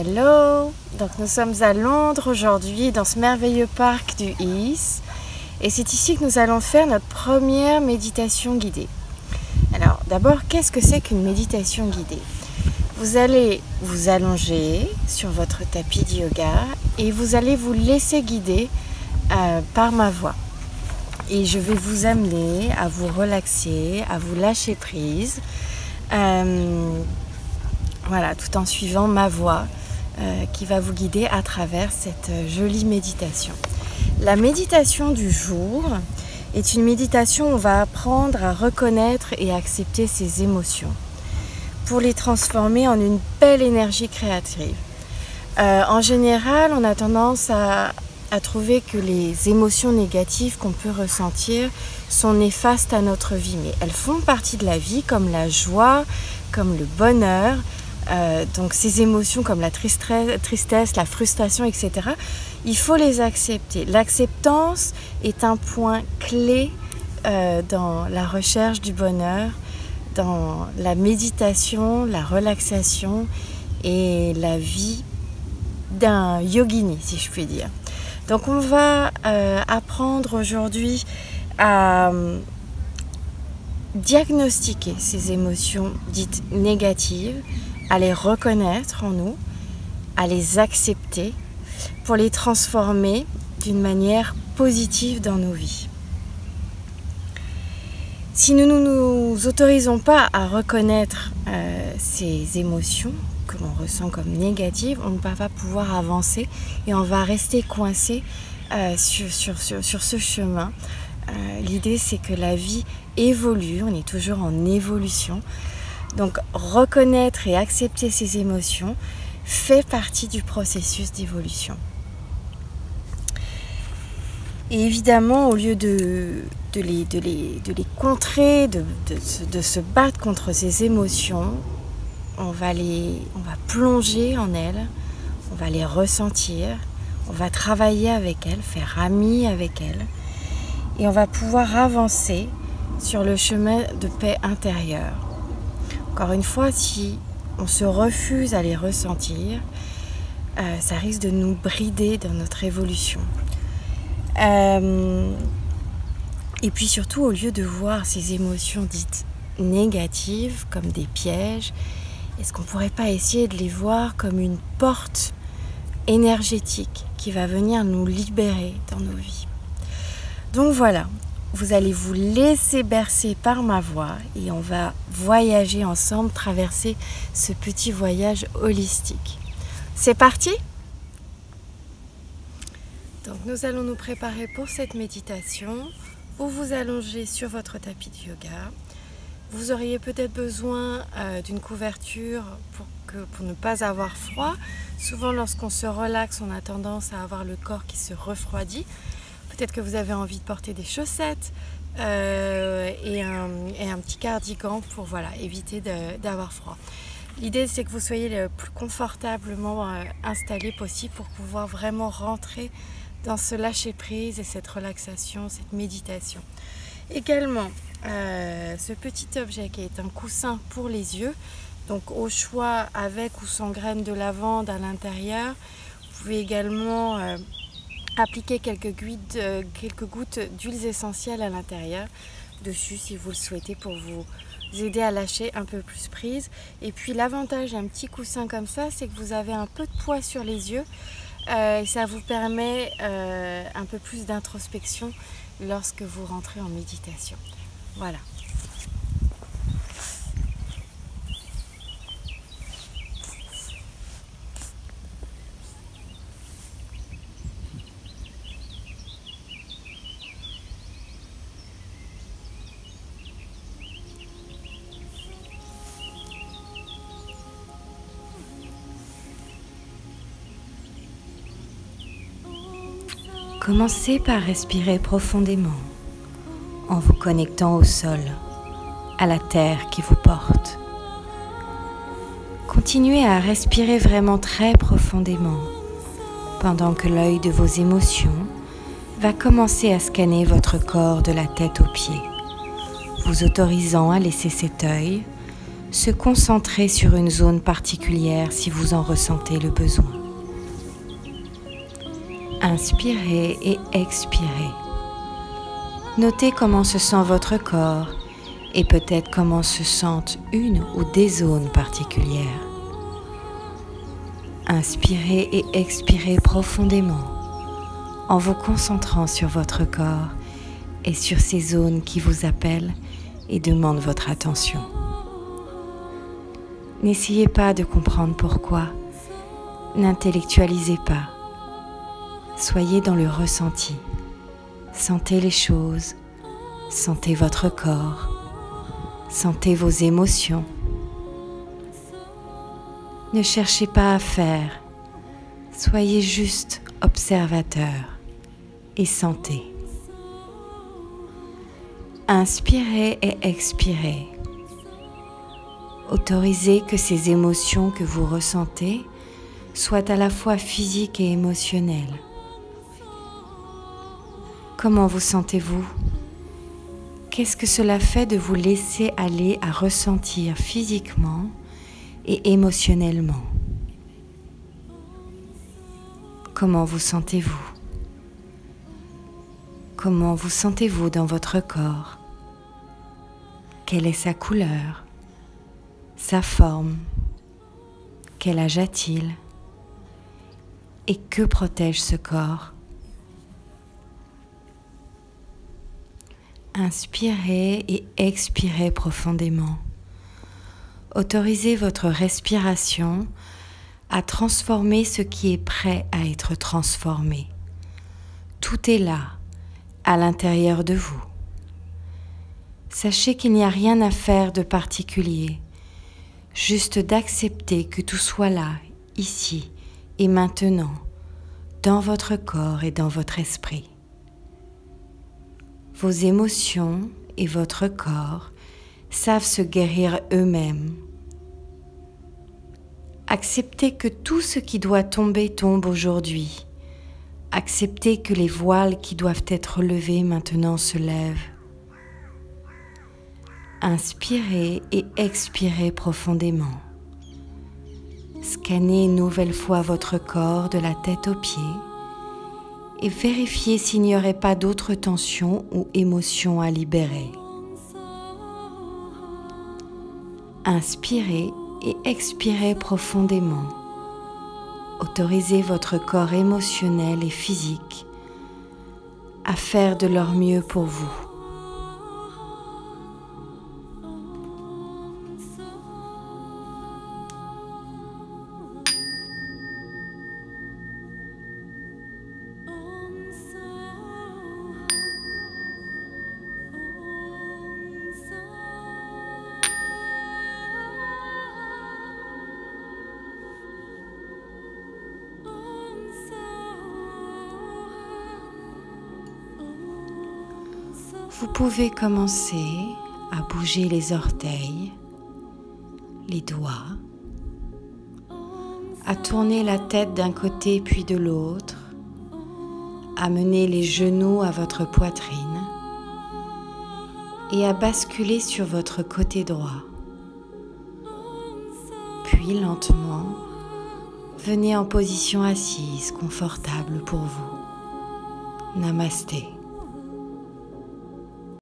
Hello! Donc nous sommes à Londres aujourd'hui dans ce merveilleux parc du East et c'est ici que nous allons faire notre première méditation guidée. Alors d'abord, qu'est-ce que c'est qu'une méditation guidée? Vous allez vous allonger sur votre tapis de yoga et vous allez vous laisser guider par ma voix. Et je vais vous amener à vous relaxer, à vous lâcher prise, voilà, tout en suivant ma voix qui va vous guider à travers cette jolie méditation. La méditation du jour est une méditation où on va apprendre à reconnaître et accepter ses émotions pour les transformer en une belle énergie créative. En général, on a tendance à trouver que les émotions négatives qu'on peut ressentir sont néfastes à notre vie, mais elles font partie de la vie comme la joie, comme le bonheur. Donc ces émotions comme la tristesse, la frustration, etc., il faut les accepter. L'acceptance est un point clé dans la recherche du bonheur, dans la méditation, la relaxation et la vie d'un yogini, si je puis dire. Donc on va apprendre aujourd'hui à diagnostiquer ces émotions dites négatives, à les reconnaître en nous, à les accepter pour les transformer d'une manière positive dans nos vies. Si nous ne nous autorisons pas à reconnaître ces émotions que l'on ressent comme négatives, on ne va pas pouvoir avancer et on va rester coincé sur ce chemin. L'idée, c'est que la vie évolue, on est toujours en évolution. Donc reconnaître et accepter ces émotions fait partie du processus d'évolution. Et évidemment, au lieu de les contrer, de se battre contre ces émotions, on va plonger en elles, on va les ressentir, on va travailler avec elles, faire ami avec elles, et on va pouvoir avancer sur le chemin de paix intérieure. Encore une fois, si on se refuse à les ressentir, ça risque de nous brider dans notre évolution. Et puis surtout, au lieu de voir ces émotions dites négatives comme des pièges, est-ce qu'on ne pourrait pas essayer de les voir comme une porte énergétique qui va venir nous libérer dans nos vies? Donc voilà. Vous allez vous laisser bercer par ma voix et on va voyager ensemble, traverser ce petit voyage holistique. C'est parti? Donc nous allons nous préparer pour cette méditation. Vous vous allongez sur votre tapis de yoga. Vous auriez peut-être besoin d'une couverture pour ne pas avoir froid. Souvent lorsqu'on se relaxe, on a tendance à avoir le corps qui se refroidit. Peut-être que vous avez envie de porter des chaussettes et un petit cardigan pour éviter d'avoir froid. L'idée, c'est que vous soyez le plus confortablement installé possible pour pouvoir vraiment rentrer dans ce lâcher-prise et cette relaxation, cette méditation. Également, ce petit objet qui est un coussin pour les yeux, donc au choix avec ou sans graines de lavande à l'intérieur. Vous pouvez également appliquer quelques gouttes d'huiles essentielles à l'intérieur dessus si vous le souhaitez pour vous aider à lâcher un peu plus prise. Et puis l'avantage d'un petit coussin comme ça, c'est que vous avez un peu de poids sur les yeux et ça vous permet un peu plus d'introspection lorsque vous rentrez en méditation. Voilà. Commencez par respirer profondément en vous connectant au sol, à la terre qui vous porte. Continuez à respirer vraiment très profondément pendant que l'œil de vos émotions va commencer à scanner votre corps de la tête aux pieds, vous autorisant à laisser cet œil se concentrer sur une zone particulière si vous en ressentez le besoin. Inspirez et expirez. Notez comment se sent votre corps et peut-être comment se sentent une ou des zones particulières. Inspirez et expirez profondément en vous concentrant sur votre corps et sur ces zones qui vous appellent et demandent votre attention. N'essayez pas de comprendre pourquoi, n'intellectualisez pas. Soyez dans le ressenti. Sentez les choses, sentez votre corps, sentez vos émotions. Ne cherchez pas à faire, soyez juste observateur et sentez. Inspirez et expirez. Autorisez que ces émotions que vous ressentez soient à la fois physiques et émotionnelles. Comment vous sentez-vous? Qu'est-ce que cela fait de vous laisser aller à ressentir physiquement et émotionnellement? Comment vous sentez-vous? Comment vous sentez-vous dans votre corps? Quelle est sa couleur? Sa forme? Quel âge a-t-il? Et que protège ce corps? Inspirez et expirez profondément. Autorisez votre respiration à transformer ce qui est prêt à être transformé. Tout est là, à l'intérieur de vous. Sachez qu'il n'y a rien à faire de particulier, juste d'accepter que tout soit là, ici et maintenant, dans votre corps et dans votre esprit. Vos émotions et votre corps savent se guérir eux-mêmes. Acceptez que tout ce qui doit tomber tombe aujourd'hui. Acceptez que les voiles qui doivent être levés maintenant se lèvent. Inspirez et expirez profondément. Scannez une nouvelle fois votre corps de la tête aux pieds et vérifiez s'il n'y aurait pas d'autres tensions ou émotions à libérer. Inspirez et expirez profondément. Autorisez votre corps émotionnel et physique à faire de leur mieux pour vous. Vous pouvez commencer à bouger les orteils, les doigts, à tourner la tête d'un côté puis de l'autre, à mener les genoux à votre poitrine et à basculer sur votre côté droit. Puis lentement, venez en position assise, confortable pour vous. Namasté.